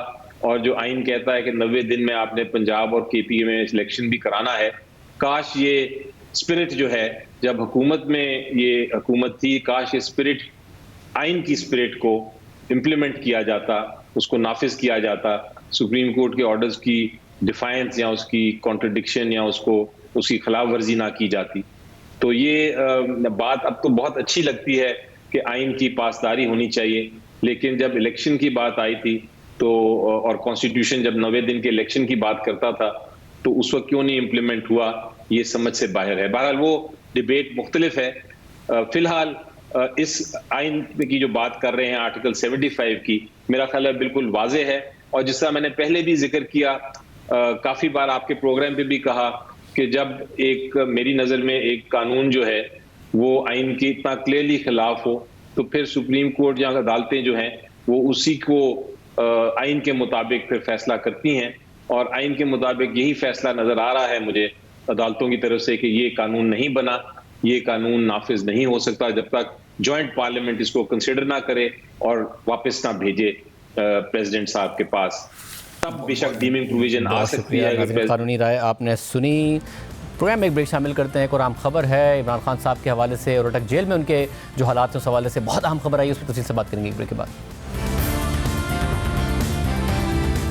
और जो आइन कहता है कि 90 दिन में आपने पंजाब और KPA में इलेक्शन भी कराना है, काश ये स्पिरिट जो है, जब हुकूमत में ये हुकूमत थी, काश ये स्पिरिट, आइन की स्पिरिट को इम्प्लीमेंट किया जाता, उसको नाफिज किया जाता, सुप्रीम कोर्ट के ऑर्डर्स की डिफाइंस या उसकी कॉन्ट्रडिक्शन या उसकी खिलाफ वर्जी ना की जाती। तो ये बात अब तो बहुत अच्छी लगती है कि आइन की पासदारी होनी चाहिए, लेकिन जब इलेक्शन की बात आई थी तो, और कॉन्स्टिट्यूशन जब 90 दिन के इलेक्शन की बात करता था, तो उस वक्त क्यों नहीं इम्प्लीमेंट हुआ, ये समझ से बाहर है। बहरहाल वो डिबेट मुख्तलिफ है। फिलहाल इस आइन की जो बात कर रहे हैं आर्टिकल 75 की, मेरा ख्याल है बिल्कुल वाज़ेह है। और जिस तरह मैंने पहले भी जिक्र किया, काफ़ी बार आपके प्रोग्राम पे भी कहा कि जब एक, मेरी नज़र में एक कानून जो है वो आइन के इतना क्लियरली खिलाफ हो, तो फिर सुप्रीम कोर्ट या अदालतें जो हैं वो उसी को आइन के मुताबिक फिर फैसला करती हैं। और आइन के मुताबिक यही फैसला नजर आ रहा है मुझे अदालतों की तरफ से कि ये कानून नहीं बना, ये कानून नाफिज नहीं हो सकता जब तक जॉइंट पार्लियामेंट इसको कंसिडर ना करे और वापस ना भेजे प्रेसिडेंट साहब के पास, तब बेशक डीमिंग प्रोविजन आ सकती है। कानूनी राय आपने सुनी। प्रोग्राम में एक ब्रेक शामिल करते हैं। एक और अहम खबर है इमरान खान साहब के हवाले से, और अटक जेल में उनके जो हालात हैं उस हवाले से बहुत अहम खबर आई, उस पर तफसील से बात करेंगे एक ब्रेक के बाद।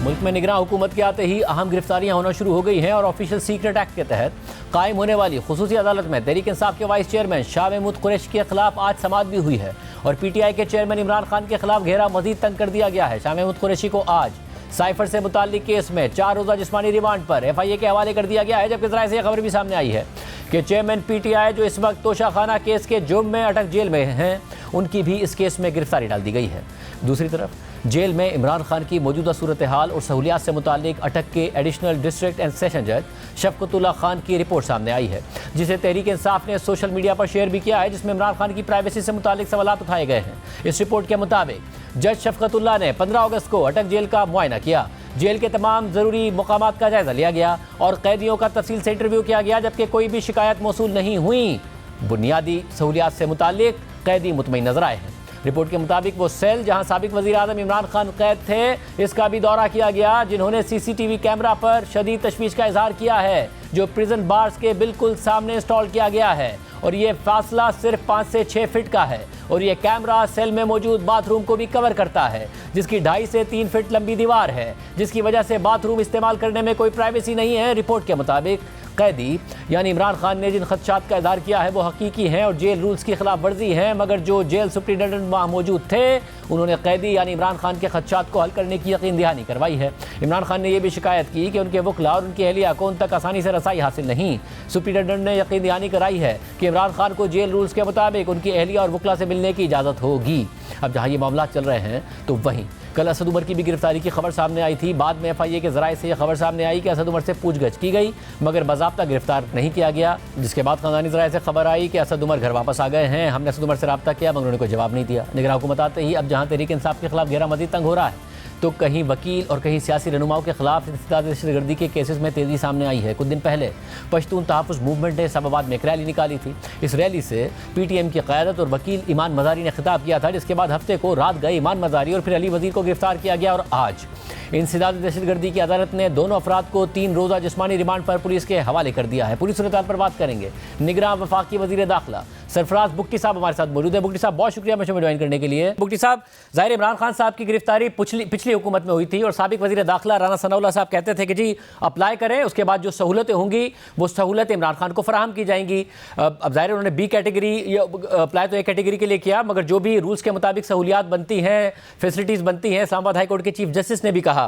मुल्क में निगरां हुकूमत के आते ही अहम गिरफ्तारियां होना शुरू हो गई हैं और ऑफिशियल सीक्रेट एक्ट के तहत कायम होने वाली खुसूसी अदालत में तहरीक इंसाफ के वाइस चेयरमैन शाह महमूद कुरैशी के खिलाफ आज समाअत भी हुई है और PTI के चेयरमैन इमरान खान के खिलाफ घेरा मजीद तंग कर दिया गया है। शाह महमूद कुरैशी को आज साइफर से मुताल्लिक केस में 4 रोज़ा जिस्मानी रिमांड पर FIA के हवाले कर दिया गया है, जबकि ज़राए से यह खबर भी सामने आई है कि चेयरमैन PTI जो इस वक्त तोशाखाना केस के जुर्म में अटक जेल में हैं, उनकी भी इस केस में गिरफ्तारी डाल दी गई है। दूसरी तरफ जेल में इमरान खान की मौजूदा सूरत हाल और सहूलियात से मुताल्लिक अटक के एडिशनल डिस्ट्रिक्ट एंड सेशन जज शफकतुल्लाह खान की रिपोर्ट सामने आई है, जिसे तहरीक इंसाफ ने सोशल मीडिया पर शेयर भी किया है, जिसमें इमरान खान की प्राइवेसी से मुताल्लिक सवालात उठाए गए हैं। इस रिपोर्ट के मुताबिक जज शफकतुल्लाह ने 15 अगस्त को अटक जेल का मुआयना किया, जेल के तमाम ज़रूरी मकामात का जायजा लिया गया और कैदियों का तफसील से इंटरव्यू किया गया, जबकि कोई भी शिकायत मौसूल नहीं हुई। बुनियादी सहूलियात से मुताल्लिक कैदी मुतमईन नजर आए हैं। रिपोर्ट के मुताबिक वो सेल जहां साबिक वज़ीर आज़म इमरान खान कैद थे, इसका भी दौरा किया गया, जिन्होंने CCTV कैमरा पर शदीद तशवीश का इजहार किया है, जो प्रिजन बार्स के बिल्कुल सामने इंस्टॉल किया गया है और ये फासला सिर्फ 5 से 6 फीट का है और ये कैमरा सेल में मौजूद बाथरूम को भी कवर करता है, जिसकी 2.5 से 3 फीट लंबी दीवार है, जिसकी वजह से बाथरूम इस्तेमाल करने में कोई प्राइवेसी नहीं है। रिपोर्ट के मुताबिक कैदी यानी इमरान खान ने जिन खदशात का इज़हार किया है वो हकीकी हैं और जेल रूल्स की खिलाफ वर्जी है, मगर जो जेल सुप्रिटेंडेंट वहाँ मौजूद थे उन्होंने कैदी यानी इमरान खान के खदशात को हल करने की यकीन दहानी करवाई है। इमरान खान ने यह भी शिकायत की कि उनके वकला और उनकी अहलिया को उन तक आसानी से रसाई हासिल नहीं। सुप्रिटेंडेंट ने यकीन दहानी कराई है कि इमरान खान को जेल रूल्स के मुताबिक उनकी अहलिया और वकला से मिलने की इजाज़त होगी। अब जहाँ ये मामला चल रहे हैं तो वहीं कल असद उमर की भी गिरफ्तारी की खबर सामने आई थी। बाद में FIA के जराये से यह खबर सामने आई कि असद उमर से पूछगछ की गई मगर बाज़ाब्ता गिरफ्तार नहीं किया गया, जिसके बाद ख़ानदानी जराये से खबर आई कि असद उमर घर वापस आ गए हैं। हमने असद उमर से रब्ता किया मगर उन्होंने कोई जवाब नहीं दिया। निगरान हुकूमत आते ही अब जहाँ तहरीक इंसाफ के खिलाफ घेरा मज़ीद तंग हो रहा है तो कहीं वकील और कहीं सियासी रहनुमाओं के खिलाफ इंसदाद दहशतगर्दी के केसेस में तेज़ी सामने आई है। कुछ दिन पहले पश्तून तहफ़्फ़ुज़ मूवमेंट ने इस्लामाबाद में एक रैली निकाली थी। इस रैली से PTM की क़यादत और वकील ईमान मज़ारी ने खिताब किया था, जिसके बाद हफ्ते को रात गए ईमान मज़ारी और फिर अली वज़ीर को गिरफ्तार किया गया और आज इंसदाद दहशतगर्दी की अदालत ने दोनों अफराद को 3 रोज़ा जिस्मानी रिमांड पर पुलिस के हवाले कर दिया है। पूरी सूरत पर बात करेंगे। निगरान वफाकी वज़ीर दाखिला सरफराज बुगटी साहब हमारे साथ मौजूद है। बुगटी साहब, बहुत शुक्रिया मुझे ज्वाइन करने के लिए। बुगटी साहब, ज़ाहिर इमरान खान साहब की गिरफ्तारी पिछली हुकूमत में हुई थी और साबिक वज़ीर दाखिला राना सनाउल्लाह साहब कहते थे कि जी अप्लाई करें, उसके बाद जो सहूलतें होंगी वो सहूलतें इमरान खान को फराहम की जाएंगी। अब ज़ाहिर उन्होंने B कैटेगरी अप्लाई तो A कैटेगरी के लिए किया मगर जो भी रूल्स के मुताबिक सहूलियात बनती हैं, फैसिलिटीज़ बनती हैं, इस्लामाबाद हाई कोर्ट के चीफ जस्टिस ने भी कहा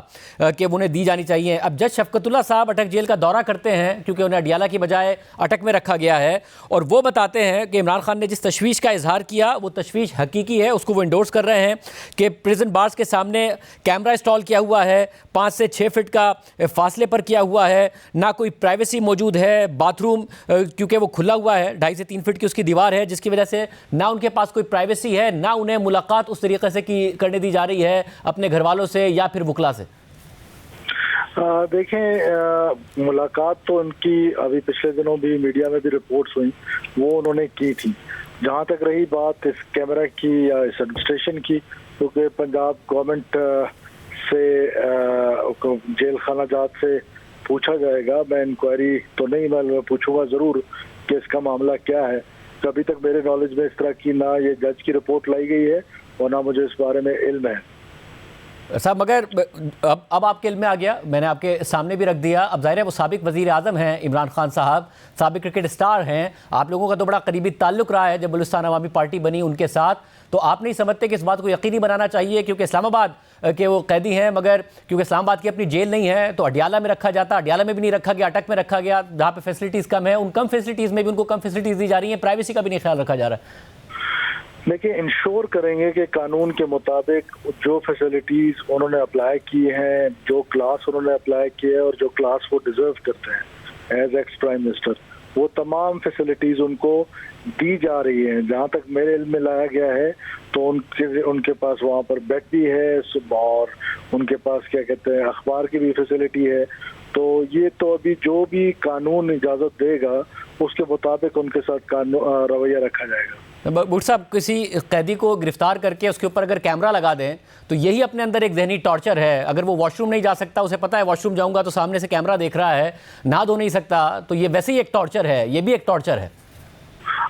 कि उन्हें दी जानी चाहिए। अब जज शफकतुल्लाह साहब अटक जेल का दौरा करते हैं क्योंकि उन्हें अडियाला की बजाय अटक में रखा गया है और वो बताते हैं कि इमरान खान ने जिस तशवीश का इजहार किया वो तशवीश हकीकी है, उसको वो इंडोर्स कर रहे हैं कि प्रिजन बार्स के सामने कैमरा इंस्टॉल किया हुआ है, 5 से 6 फीट का फासले पर किया हुआ है, ना कोई प्राइवेसी मौजूद है, बाथरूम क्योंकि वो खुला हुआ है, 2.5 से 3 फीट की उसकी दीवार है, जिसकी वजह से ना उनके पास कोई प्राइवेसी है, ना उन्हें मुलाकात उस तरीके से करने दी जा रही है अपने घर वालों से या फिर वकला से। देखें, मुलाकात तो उनकी अभी पिछले दिनों भी मीडिया में भी रिपोर्ट्स हुई, वो उन्होंने की थी। जहाँ तक रही बात इस कैमरा की या इस एडमिनिस्ट्रेशन की, क्योंकि पंजाब गवर्नमेंट से जेल खाना जात से पूछा जाएगा। मैं इंक्वायरी तो नहीं, मैं पूछूंगा ज़रूर कि इसका मामला क्या है। अभी तक मेरे नॉलेज में इस तरह की ना ये जज की रिपोर्ट लाई गई है और ना मुझे इस बारे में इल्म है साहब। मगर अब आपके इल्म में आ गया, मैंने आपके सामने भी रख दिया। अब ज़ाहिर है वो साबिक वज़ीर आज़म हैं इमरान खान साहब, साबिक क्रिकेट स्टार हैं, आप लोगों का तो बड़ा करीबी ताल्लुक़ रहा है जब बलूचिस्तान अवामी पार्टी बनी उनके साथ, तो आप नहीं समझते कि इस बात को यकीनी बनाना चाहिए क्योंकि इस्लामाबाद के वो कैदी हैं मगर क्योंकि इस्लामाबाद की अपनी जेल नहीं है तो अडियाला में रखा जाता, अडियाला में भी नहीं रखा गया, अटक में रखा गया जहाँ पे फैसिलिटीज़ कम है, उन कम फैसिलिटीज़ में भी उनको कम फैसिलिटीज़ दी जा रही हैं, प्राइवेसी का भी नहीं ख्याल रखा जा रहा है। देखिए, इंश्योर करेंगे कि कानून के मुताबिक जो फैसिलिटीज़ उन्होंने अप्लाई की हैं, जो क्लास उन्होंने अप्लाई किए और जो क्लास वो डिज़र्व करते हैं एज एक्स प्राइम मिनिस्टर, वो तमाम फैसिलिटीज़ उनको दी जा रही हैं। जहाँ तक मेरे इल्म में लाया गया है तो उनके पास वहाँ पर बेड भी है और उनके पास क्या कहते हैं अखबार की भी फैसिलिटी है। तो ये तो अभी जो भी कानून इजाज़त देगा उसके मुताबिक उनके साथ रवैया रखा जाएगा। बुट साहब, किसी कैदी को गिरफ्तार करके उसके ऊपर अगर कैमरा लगा दें तो यही अपने अंदर एक जहनी टॉर्चर है। अगर वो वॉशरूम नहीं जा सकता, उसे पता है वॉशरूम जाऊंगा तो सामने से कैमरा देख रहा है, नहा धो नहीं सकता, तो ये वैसे ही एक टॉर्चर है, ये भी एक टॉर्चर है।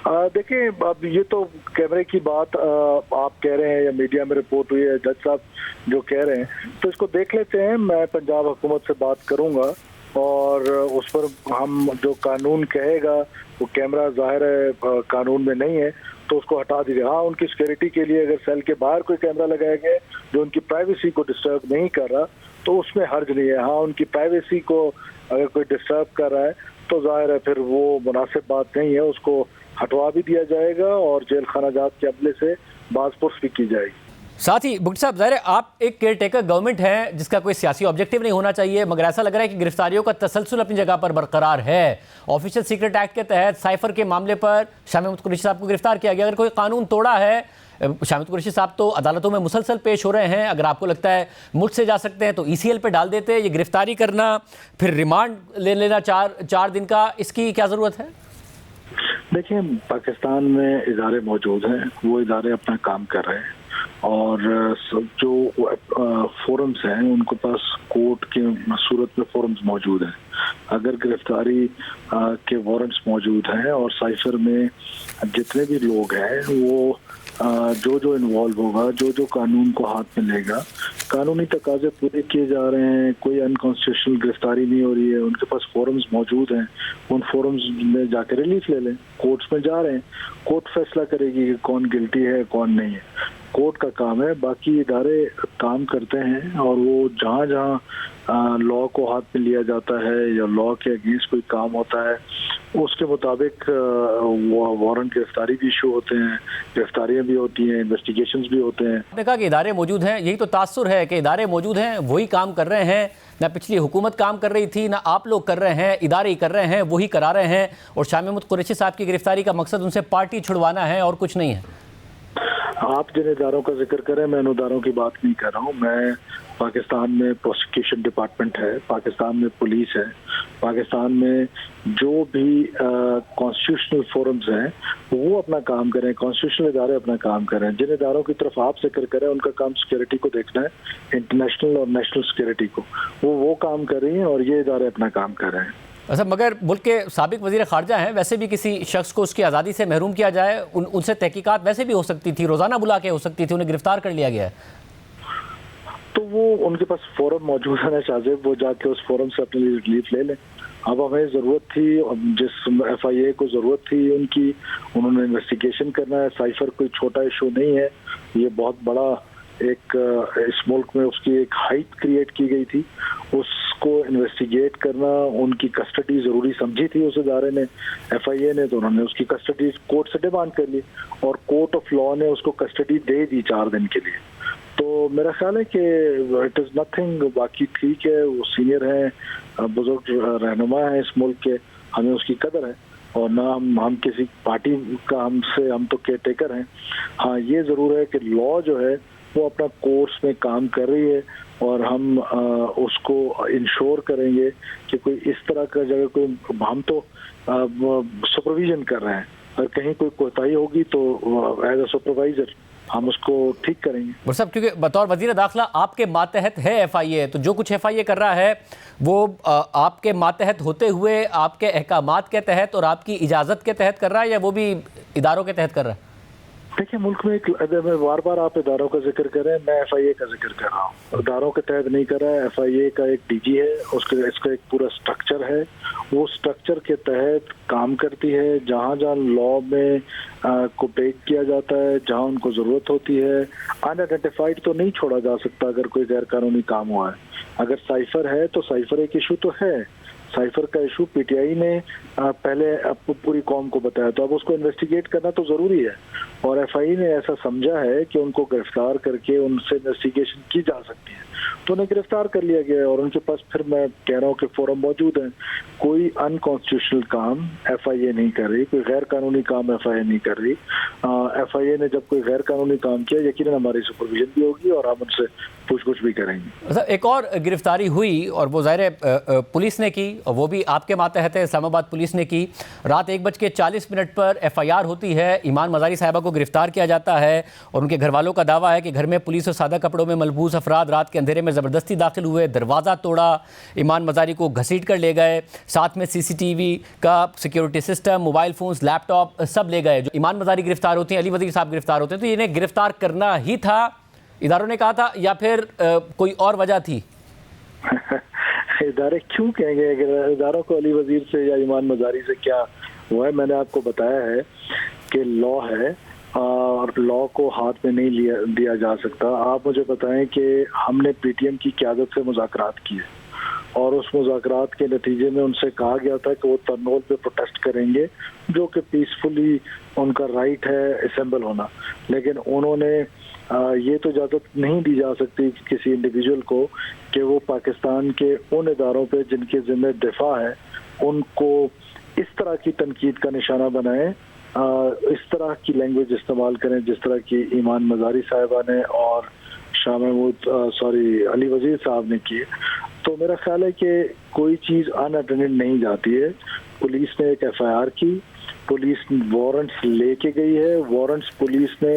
देखिए, अब ये तो कैमरे की बात आप कह रहे हैं या मीडिया में रिपोर्ट हुई है, जज साहब जो कह रहे हैं, तो इसको देख लेते हैं। मैं पंजाब हुकूमत से बात करूंगा और उस पर हम जो कानून कहेगा, वो कैमरा ज़ाहिर है कानून में नहीं है तो उसको हटा दीजिए। हाँ, उनकी सिक्योरिटी के लिए अगर सेल के बाहर कोई कैमरा लगाया गया जो उनकी प्राइवेसी को डिस्टर्ब नहीं कर रहा तो उसमें हर्ज नहीं है। हाँ, उनकी प्राइवेसी को अगर कोई डिस्टर्ब कर रहा है तो जाहिर है फिर वो मुनासिब बात नहीं है, उसको हटवा भी दिया जाएगा और जेल खाना जात के अमले से बाज़पुर्स भी की जाएगी। साथ ही बुट साहब, ज़ाहिर है आप एक केयर टेकर गवर्नमेंट है जिसका कोई सियासी ऑब्जेक्टिव नहीं होना चाहिए, मगर ऐसा लग रहा है कि गिरफ्तारियों का तसलसल अपनी जगह पर बरकरार है। ऑफिशियल सीक्रेट एक्ट के तहत साइफर के मामले पर शाह महमूद कुरैशी साहब को गिरफ्तार किया गया। अगर कोई कानून तोड़ा है, शाह महमूद कुरैशी साहब तो अदालतों में मुसलसल पेश हो रहे हैं, अगर आपको लगता है मुझसे जा सकते हैं तो ECL पे डाल देते। ये गिरफ्तारी करना फिर रिमांड ले लेना चार दिन का, इसकी क्या ज़रूरत है? देखिए, पाकिस्तान में इदारे मौजूद हैं, वो इदारे अपना काम कर रहे हैं और जो फोरम्स हैं उनके पास कोर्ट के सूरत में फोरम्स मौजूद हैं। अगर गिरफ्तारी के वारंट्स मौजूद हैं और साइफर में जितने भी लोग हैं वो जो इन्वॉल्व होगा, जो कानून को हाथ में लेगा, कानूनी तकाजे पूरे किए जा रहे हैं, कोई अनकॉन्स्टिट्यूशनल गिरफ्तारी नहीं हो रही है, उनके पास फोरम्स मौजूद हैं, उन फोरम्स में जाकर रिलीफ ले लें। कोर्ट्स में जा रहे हैं, कोर्ट फैसला करेगी कि कौन गिल्टी है कौन नहीं है, कोर्ट का काम है। बाकी इदारे काम करते हैं और वो जहाँ जहाँ लॉ को हाथ में लिया जाता है या लॉ के अगेंस्ट कोई काम होता है उसके मुताबिक वारंट गिरफ्तारी भी इशू होते हैं, गिरफ्तारियां भी होती हैं, इन्वेस्टिगेशंस भी होते हैं। आपने कहा कि इदारे मौजूद हैं, यही तो तासुर है कि इदारे मौजूद हैं, वही काम कर रहे हैं। ना पिछली हुकूमत काम कर रही थी, ना आप लोग कर रहे हैं, इदारे ही कर रहे हैं, वही करा रहे हैं। और शाह महमूद कुरैशी साहब की गिरफ्तारी का मकसद उनसे पार्टी छुड़वाना है और कुछ नहीं है। आप जिन इदारों का जिक्र करें, मैं उन इदारों की बात नहीं कर रहा हूँ। मैं पाकिस्तान में प्रोसिक्यूशन डिपार्टमेंट है, पाकिस्तान में पुलिस है, पाकिस्तान में जो भी कॉन्स्टिट्यूशनल फोरम्स हैं वो अपना काम करें, कॉन्स्टिट्यूशनल इदारे अपना काम करें। जिन इदारों की तरफ आप जिक्र करें उनका काम सिक्योरिटी को देखना है, इंटरनेशनल और नेशनल सिक्योरिटी को, वो काम कर रही हैं और ये इदारे अपना काम कर रहे हैं। अच्छा, मगर मुल्क के साबिक वज़ीर ख़ारजा हैं, वैसे भी किसी शख्स को उसकी आज़ादी से महरूम किया जाए, उनसे तहकीकात वैसे भी हो सकती थी, रोज़ाना बुला के हो सकती थी, उन्हें गिरफ्तार कर लिया गया है। तो वो उनके पास फोरम मौजूद है ना शाहजेब, वो जाके उस फोरम से अपने लिए रिलीफ ले लें। अब हमें ज़रूरत थी, जिस FIA को ज़रूरत थी उनकी, उन्होंने इन्वेस्टिगेशन करना है। साइफर कोई छोटा इशू नहीं है, ये बहुत बड़ा एक इस मुल्क में उसकी एक हाइप क्रिएट की गई थी, उसको इन्वेस्टिगेट करना, उनकी कस्टडी ज़रूरी समझी थी उस इदारे ने, FIA ने, तो उन्होंने उसकी कस्टडी कोर्ट से डिमांड कर ली और कोर्ट ऑफ लॉ ने उसको कस्टडी दे दी 4 दिन के लिए। तो मेरा ख्याल है कि इट इज़ नथिंग, बाकी ठीक है, वो सीनियर हैं, बुजुर्ग रहनुमा हैं इस मुल्क के, हमें उसकी कदर है और ना हम किसी पार्टी का हम तो केयर टेकर हैं। हाँ, ये ज़रूर है कि लॉ जो है वो अपना कोर्स में काम कर रही है और हम उसको इंश्योर करेंगे कि कोई इस तरह का जगह कोई, हम तो सुपरविजन कर रहे हैं, अगर कहीं कोई कोताही होगी तो एज अ सुपरवाइजर हम उसको ठीक करेंगे। साहब, क्योंकि बतौर वज़ीर दाखिला आपके मातहत है FIA, तो जो कुछ FIA कर रहा है वो आपके मातहत होते हुए आपके अहकामात के तहत और आपकी इजाज़त के तहत कर रहा है या वो भी इदारों के तहत कर रहा है? देखिए, मुल्क में बार बार आप इदारों का जिक्र करें, मैं FIA का जिक्र कर रहा हूँ। इदारों के तहत नहीं कर रहा है, FIA का एक DG है, इसका एक पूरा स्ट्रक्चर है, वो स्ट्रक्चर के तहत काम करती है। जहाँ जहाँ लॉ में को ब्रेक किया जाता है, जहाँ उनको ज़रूरत होती है, अनआइडेंटिफाइड तो नहीं छोड़ा जा सकता अगर कोई गैर कानूनी काम हुआ है। अगर साइफर है तो साइफर एक इशू तो है, साइफर का इशू PTI ने पहले पूरी कौम को बताया, तो अब उसको इन्वेस्टिगेट करना तो ज़रूरी है और FIA ने ऐसा समझा है कि उनको गिरफ्तार करके उनसे इन्वेस्टिगेशन की जा सकती है, तो उन्हें गिरफ्तार कर लिया गया और उनके पास, फिर मैं कह रहा हूँ कि फोरम मौजूद हैं। कोई अनकॉन्स्टिट्यूशनल काम FIA नहीं कर रही, कोई गैर कानूनी काम FIA नहीं कर रही। FIA ने जब कोई गैर कानूनी काम किया, यकीनन हमारी सुपरविजन भी होगी और हम उनसे पूछ भी करेंगे। एक और गिरफ्तारी हुई और वो ज़ाहिर पुलिस ने की, और वो भी आपके मातहत है, इस्लामाबाद पुलिस ने की। रात 1:40 पर FIR होती है, ईमान मज़ारी साहिबा को गिरफ्तार किया जाता है और उनके घर वालों का दावा है कि घर में पुलिस और सादा कपड़ों में मलबूस अफराद रात के अंधेरे में ज़बरदस्ती दाखिल हुए, दरवाज़ा तोड़ा, ईमान मज़ारी को घसीट कर ले गए, साथ में CCTV का security system, mobile phones, laptop सब ले गए। जो ईमान मज़ारी गिरफ्तार होती हैं, अली वज़ीर साहब गिरफ्तार होते हैं, तो इन्हें गिरफ्तार करना ही था, इदारों ने कहा था, या फिर कोई और वजह थी? इदारे क्यों कहेंगे, इदारों को अली वजीर से या ईमान मज़ारी से क्या हुआ है? मैंने आपको बताया है कि लॉ है और लॉ को हाथ में नहीं दिया जा सकता। आप मुझे बताएं कि हमने PTM की क़यादत से मुज़ाकरात किए और उस मुज़ाकरात के नतीजे में उनसे कहा गया था कि वो तरनोल पे प्रोटेस्ट करेंगे, जो कि पीसफुली उनका राइट है असेंबल होना, लेकिन उन्होंने ये तो इजाज़त नहीं दी जा सकती किसी इंडिविजुअल को कि वो पाकिस्तान के उन इदारों पे जिनके ज़िम्मे दिफा है उनको इस तरह की तनकीद का निशाना बनाएं, इस तरह की लैंग्वेज इस्तेमाल करें जिस तरह की ईमान मज़ारी साहिबा ने और शाह महमूद अली वजीर साहब ने किए। तो मेरा ख्याल है कि कोई चीज़ अनअटेंडेड नहीं जाती है। पुलिस ने एक FIR की, पुलिस वारंट्स लेके गई है, वारंट्स पुलिस ने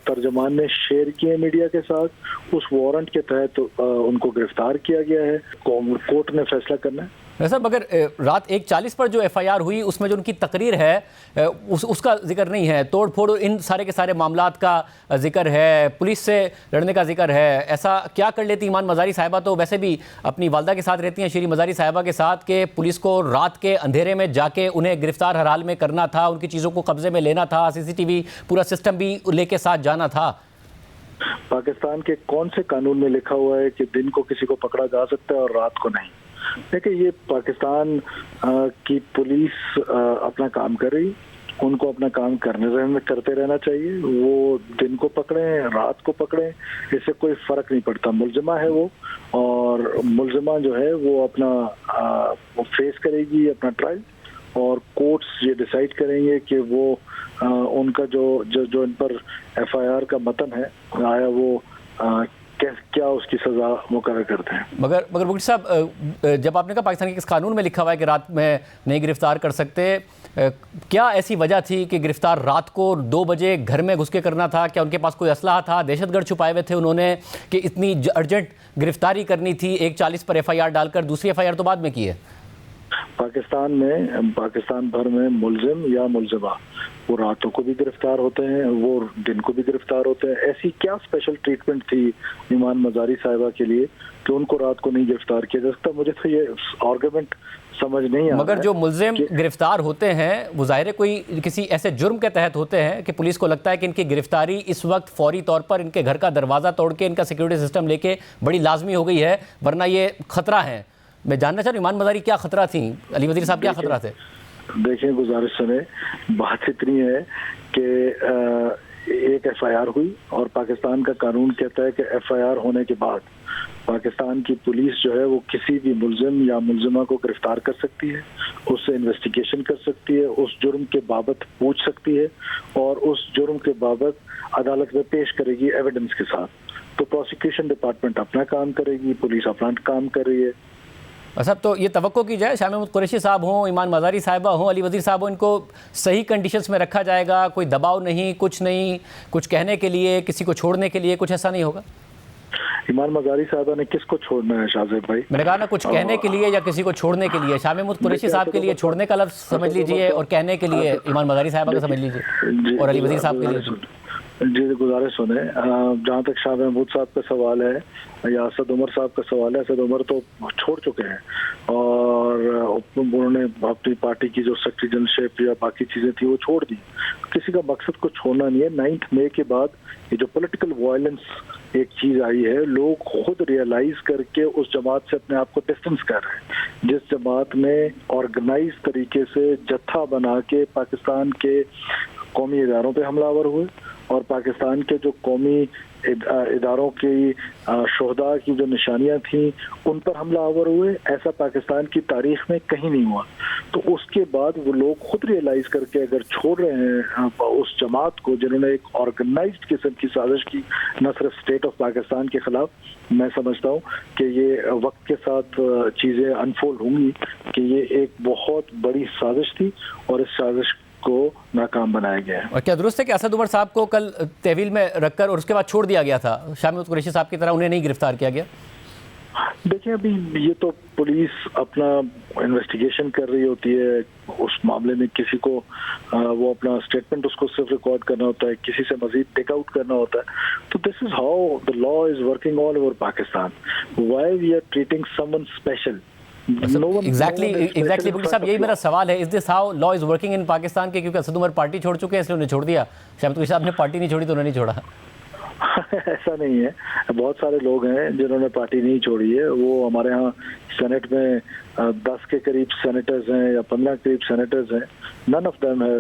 तर्जमान ने शेयर किए मीडिया के साथ, उस वारंट के तहत उनको गिरफ्तार किया गया है। कोर्ट ने फैसला करना है। सर, मगर रात 1:40 पर जो FIR हुई उसमें जो उनकी तकरीर है उसका जिक्र नहीं है, तोड़ फोड़ इन सारे के सारे मामलात का जिक्र है, पुलिस से लड़ने का जिक्र है। ऐसा क्या कर लेती ईमान मज़ारी साहिबा, तो वैसे भी अपनी वालदा के साथ रहती हैं, श्री मज़ारी साहिबा के साथ, कि पुलिस को रात के अंधेरे में जाके उन्हें गिरफ्तार हर हाल में करना था, उनकी चीज़ों को कब्जे में लेना था, CCTV पूरा सिस्टम भी लेके साथ जाना था। पाकिस्तान के कौन से कानून में लिखा हुआ है कि दिन को किसी को पकड़ा जा सकता है और रात को नहीं? देखिए, ये पाकिस्तान की पुलिस अपना काम कर रही, उनको अपना काम करते रहना चाहिए। वो दिन को पकड़े, रात को पकड़े, इससे कोई फर्क नहीं पड़ता। मुलजिमा है वो, और मुलजिमा जो है वो अपना वो फेस करेगी अपना ट्रायल, और कोर्ट्स ये डिसाइड करेंगे कि वो उनका जो इन पर FIR का मतन है आया, वो क्या उसकी सजा मुकर्रर करते हैं। मगर बुटी साहब, जब आपने कहा पाकिस्तान के किस कानून में लिखा हुआ है कि रात में नहीं गिरफ्तार कर सकते, क्या ऐसी वजह थी कि गिरफ्तार रात को 2 बजे घर में घुस के करना था? क्या उनके पास कोई असलहा था? दहशतगर्द छुपाए हुए थे उन्होंने कि इतनी अर्जेंट गिरफ्तारी करनी थी? एक 40 पर FIR डालकर दूसरी FIR तो बाद में की है। पाकिस्तान भर में मुलजिम या मुलजिमा वो रातों को भी गिरफ्तार होते हैं, वो दिन को भी गिरफ्तार होते हैं। ऐसी क्या स्पेशल ट्रीटमेंट थी ईमान मजारी साहिबा के लिए कि उनको रात को नहीं गिरफ्तार किया जा सकता? मुझे तो ये आर्गुमेंट समझ नहीं आ रहा। मगर जो मुलजिम गिरफ्तार होते हैं वो ज़ाहिर कोई किसी ऐसे जुर्म के तहत होते हैं कि पुलिस को लगता है कि इनकी गिरफ्तारी इस वक्त फौरी तौर पर इनके घर का दरवाज़ा तोड़ के इनका सिक्योरिटी सिस्टम लेके बड़ी लाजमी हो गई है, वरना ये खतरा है। मैं जानना चाह रहा हूँ ईमान मजारी क्या खतरा थी, अली वजीर साहब क्या खतरा थे? देखिए, गुजारिश सुने, बात इतनी है कि एक FIR हुई, और पाकिस्तान का कानून कहता है कि FIR होने के बाद पाकिस्तान की पुलिस जो है वो किसी भी मुलजिम या मुलजिमा को गिरफ्तार कर सकती है, उससे इन्वेस्टिगेशन कर सकती है, उस जुर्म के बाबत पूछ सकती है, और उस जुर्म के बाबत अदालत में पेश करेगी एविडेंस के साथ। तो प्रोसिक्यूशन डिपार्टमेंट अपना काम करेगी, पुलिस अपना काम कर रही है। साहब, तो ये तवक्को की जाए शाह महमूद कुरैशी साहब हों, ईमान मजारी साहिबा हों, अली वजीर साहब हों, इनको सही कंडीशंस में रखा जाएगा? कोई दबाव नहीं, कुछ नहीं, कुछ कहने के लिए, किसी को छोड़ने के लिए कुछ ऐसा नहीं होगा? ईमान मजारी साहबा ने किसको छोड़ना है शाहजेब भाई? मैंने कहा ना, कुछ कहने के लिए या किसी को छोड़ने के लिए। शाह महमूद कुरैशी साहब के लिए छोड़ने का लफ्ज़ समझ लीजिए, और कहने के लिए ईमान मजारी साहिबा का समझ लीजिए, और अली वजीर साहब के लिए। जी, गुजारिश सुने, जहाँ तक शाह महमूद साहब का सवाल है या असद उमर साहब का सवाल है, असद उमर तो छोड़ चुके हैं, और उन्होंने अपनी पार्टी की जो सेक्रेटरी जनरलशिप या बाकी चीज़ें थी वो छोड़ दी। किसी का मकसद को छोड़ना नहीं है। 9 मई के बाद ये जो पॉलिटिकल वायलेंस एक चीज़ आई है, लोग खुद रियलाइज करके उस जमात से अपने आप को डिस्टेंस कर रहे हैं, जिस जमात ने ऑर्गेनाइज तरीके से जत्था बना के पाकिस्तान के कौमी इदारों पे हमलावर हुए, और पाकिस्तान के जो कौमी इदारों की शोहदा की जो निशानियां थी उन पर हमलावर हुए। ऐसा पाकिस्तान की तारीख में कहीं नहीं हुआ। तो उसके बाद वो लोग खुद रियलाइज करके अगर छोड़ रहे हैं उस जमात को जिन्होंने एक ऑर्गेनाइज्ड किस्म की साजिश की, न सिर्फ स्टेट ऑफ पाकिस्तान के खिलाफ, मैं समझता हूँ कि ये वक्त के साथ चीज़ें अनफोल्ड होंगी कि ये एक बहुत बड़ी साजिश थी, और इस साजिश को नाकाम बनाया गया है। और क्या दुरुस्त है कि असद उमर साहब को कल तहवील में रखकर और उसके बाद छोड़ दिया गया था? शाह महमूद कुरैशी साहब की तरह उन्हें नहीं गिरफ्तार किया गया? देखिए, अभी ये तो पुलिस अपना इन्वेस्टिगेशन कर रही होती है उस मामले में। किसी को वो अपना स्टेटमेंट उसको सिर्फ रिकॉर्ड करना होता है, किसी से मजीद टेक आउट करना होता है। तो this is how the law is working all over Pakistan. Why we are treating someone special? Exactly बुटी साहब, यही मेरा सवाल है। Is this how law is working in Pakistan के? क्योंकि असद उमर पार्टी छोड़ चुके हैं इसलिए उन्हें छोड़ दिया। शाह महमूद साहब ने पार्टी नहीं छोड़ी तो उन्होंने नहीं छोड़ा। ऐसा नहीं है, बहुत सारे लोग हैं जिन्होंने पार्टी नहीं छोड़ी है। वो हमारे यहाँ सेनेट में 10 के करीब सेनेटर्स हैं या 15 के करीब सेनेटर्स हैं। नन ऑफ देम है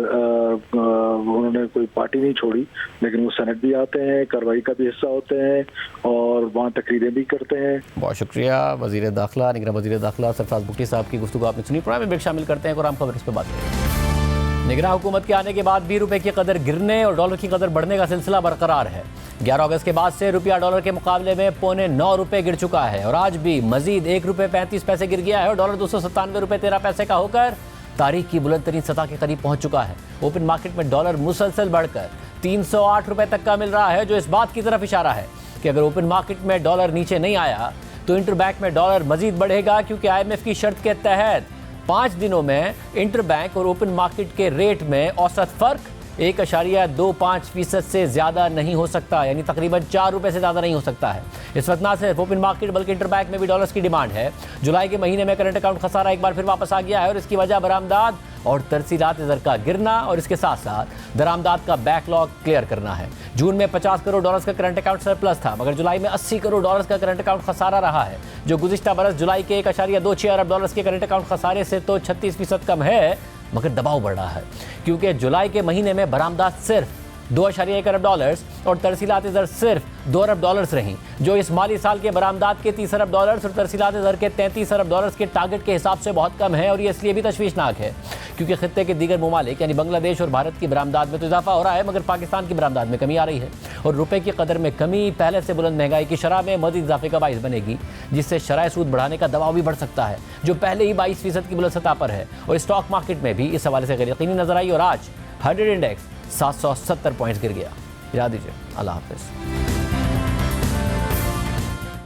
उन्होंने कोई पार्टी नहीं छोड़ी, लेकिन वो सेनेट भी आते हैं, कार्रवाई का भी हिस्सा होते हैं, और वहाँ तकरीरें भी करते हैं। बहुत शुक्रिया वज़ीर दाखिला, निगरान वज़ीर दाखिला सरफराज बुटी साहब की गुफ्तगू आपने सुनी। प्रोग्राम में ब्रेक शामिल करते हैं, कुरान खबर इस पर बात करें। निगरान हुकूमत के आने के बाद भी रुपए की कदर गिरने और डॉलर की कदर बढ़ने का सिलसिला बरकरार है। 11 अगस्त के बाद से रुपया डॉलर के मुकाबले में ₹9.25 गिर चुका है, और आज भी मजीद ₹1.35 गिर गया है, और डॉलर ₹297.13 का होकर तारीख की बुलंद तरीन सतह के करीब पहुंच चुका है। ओपन मार्केट में डॉलर मुसलसल बढ़कर ₹308 तक का मिल रहा है, जो इस बात की तरफ इशारा है कि अगर ओपन मार्केट में डॉलर नीचे नहीं आया तो इंटरबैंक में डॉलर मजीद बढ़ेगा, क्योंकि IMF की शर्त के तहत 5 दिनों में इंटरबैंक और ओपन मार्केट के रेट में औसत फर्क 1.25% से ज़्यादा नहीं हो सकता, यानी तकरीबन 4 रुपये से ज़्यादा नहीं हो सकता है। इस वक्त ना सिर्फ ओपन मार्केट बल्कि इंटरबैंक में भी डॉलर्स की डिमांड है। जुलाई के महीने में करंट अकाउंट खसारा एक बार फिर वापस आ गया है और इसकी वजह बरामदात और तरसीलात दर का गिरना और इसके साथ साथ दरामदात का बैकलॉग क्लियर करना है। जून में 50 करोड़ डॉलर्स का करंट अकाउंट सरप्लस था, मगर जुलाई में 80 करोड़ डॉलर्स का करंट अकाउंट खसारा रहा है, जो गुज़िश्ता बरस जुलाई के 1.26 अरब डॉलर्स के करंट अकाउंट खसारे से तो 36% कम है, मगर दबाव बढ़ रहा है क्योंकि जुलाई के महीने में बरामदात सिर्फ 2.1 अरब डॉलर्स और तरसीलात दर सिर्फ 2 अरब डॉलर्स रहीं, जो इस माली साल के बरामदात के 30 अरब डॉलर्स और तरसीलात दर के 33 अरब डॉलर्स के टारगेट के हिसाब से बहुत कम है। और ये इसलिए भी तशवीशनाक है क्योंकि खित्ते के दीगर ममालिक यानी बांग्लादेश और भारत की बरामदात में तो इजाफा हो रहा है, मगर पाकिस्तान की बरामदात में कमी आ रही है और रुपए की कदर में कमी पहले से बुलंद महंगाई की शरह में मज़ीद इजाफे का बाइस बनेगी, जिससे शरह सूद बढ़ाने का दबाव भी बढ़ सकता है, जो पहले ही 22% की बुलंद सतह पर है। और स्टॉक मार्केट में भी इस हवाले से गैर यकीनी नजर आई और आज 100 इंडेक्स 770 पॉइंट्स गिर गया। याद दीजिए, अल्लाह हाफिज़।